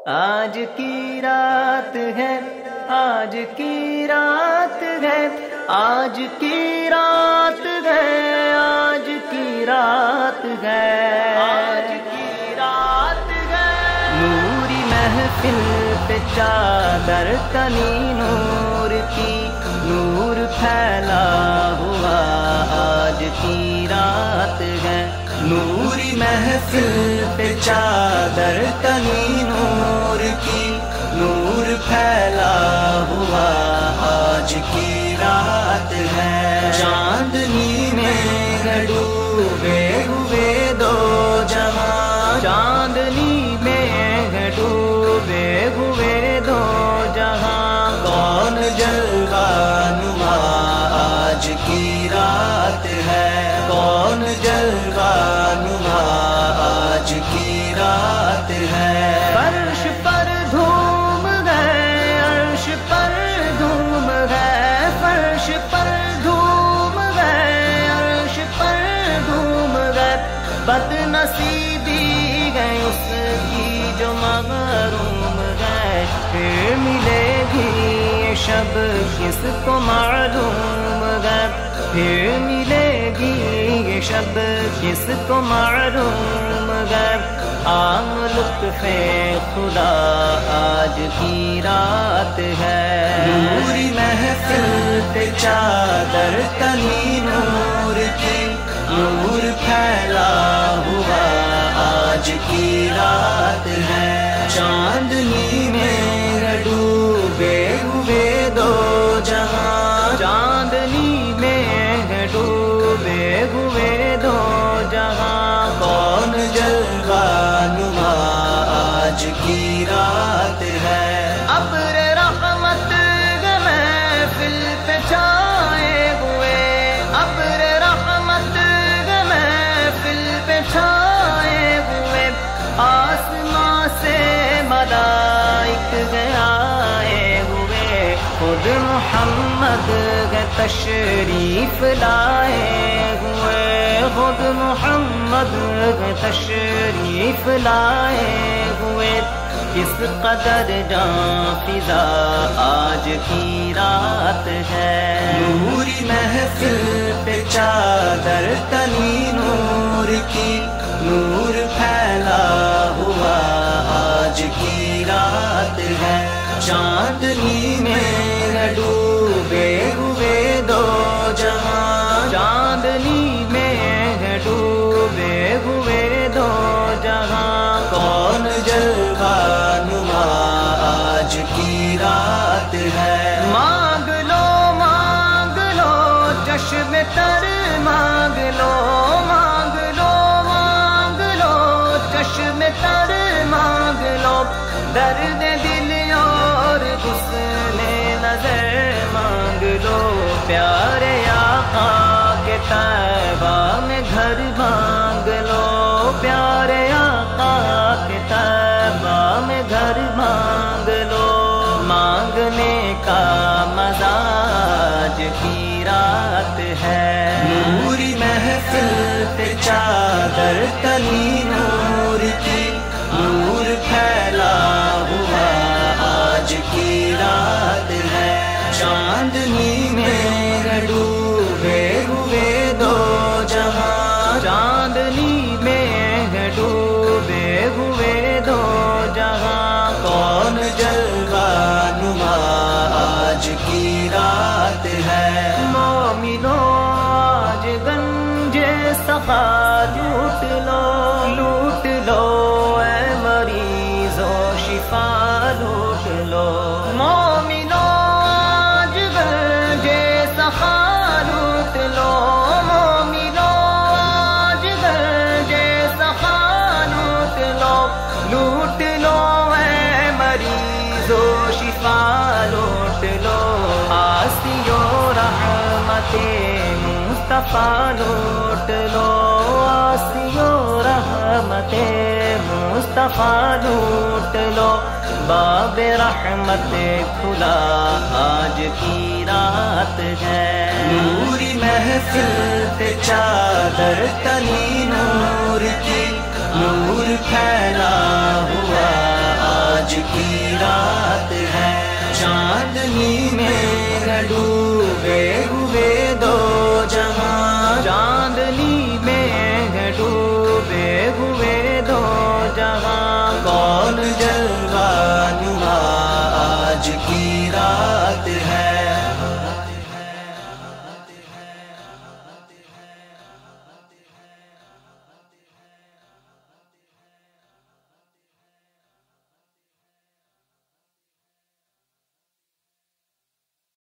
آج کی رات ہے، آج کی رات ہے، آج کی رات ہے، آج کی رات ہے، آج کی رات ہے۔ نوری محفل پہ چادر تنی نور کی، نور پھیلا ہوا آج کی رات ہے۔ نوری محفل پہ چادر تنی نور کی، نور پھیلا ہوا آج کی رات ہے۔ چاندنی میں ڈوبے ہوئے دو جہاں، چاندنی میں ڈوبے ہوئے دو جہاں، کون جلوہ نما آج کی رات ہے، کون جلوہ نما آج کی رات ہے۔ فرش پر دھوم ہے، عرش پر دھوم ہے، فرش پر دھوم ہے، عرش پر دھوم ہے۔ بد نصیبی ہے اس کی جو محروم ہے، پھر ملے گی یہ شب کس کو معلوم ہے، پھر ملے گی یہ شب کس کو معلوم ہے۔ عام لطف خدا آج کی رات ہے۔ نوری محفل پہ چادر تنی نور کی، نور پھیلا ہوا آج کی رات ہے۔ چاندنی میں ڈوبے ہوئے دو جہاں، چاندنی میں ڈوبے ہوئے دو جہاں، کون جلوہ نما آج کی رات ہے۔ ابر رحمت محفل پہ چھائے ہوئے، ابر رحمت محفل پہ چھائے ہوئے، آسمان سے ملائک آئے ہوئے، خود محمد کے تشریف لائے ہوئے، خود محمد کے تشریف لائے ہوئے۔ کس قدر جاں فضا آج کی رات ہے۔ نوری محفل پہ چادر تنی نور کی، نور پھیلا ہوا آج کی رات ہے۔ چاندنی میں ڈوبے ہوئے دو جہاں، چاندنی میں ڈوبے ہوئے دو جہاں، کون جلوہ نما آج کی رات ہے۔ مانگ لو چشم تر، مانگ لو چشم تر، مانگ لو درد دل اور حسن نظر، مانگ لو پیارے آقا کے طیبہ میں گھر، مانگ لو پیارے آقا کے طیبہ میں گھر، مانگ لو مانگنے کا مزاج کی رات ہے۔ نوری محفل پہ چادر تنی نور کی، نور پھیلا ہوا آج کی رات ہے۔ چاندنی میں ڈوبے ہوئے دو جہاں، چاندنی میں ڈوبے ہوئے دو جہاں، کون جلوہ نما آج کی رات ہے۔ مومنو آج گنجے سخا لوٹ لو، اے مریضو شفا لوٹ لو۔ مومنو آج گنجے سخا لوٹ لو، مومنو آج گنجے سخا لوٹ لو، لوٹ لو اے مریضو شفا لوٹ لو۔ آسیو رحمت مصطفیٰ لوٹ لو، آسیو رحمت مصطفیٰ لوٹ لو۔ باب رحمت کھلا آج کی رات ہے۔ نوری محفل پہ چادر تنی نور کی، نور پھیلا ہوا آج کی رات ہے، چاندنی میں ڈوبے ہوئے دو جہاں، چاندنی میں ڈوبے ہوئے دو جہاں، کون جلوہ نما آج کی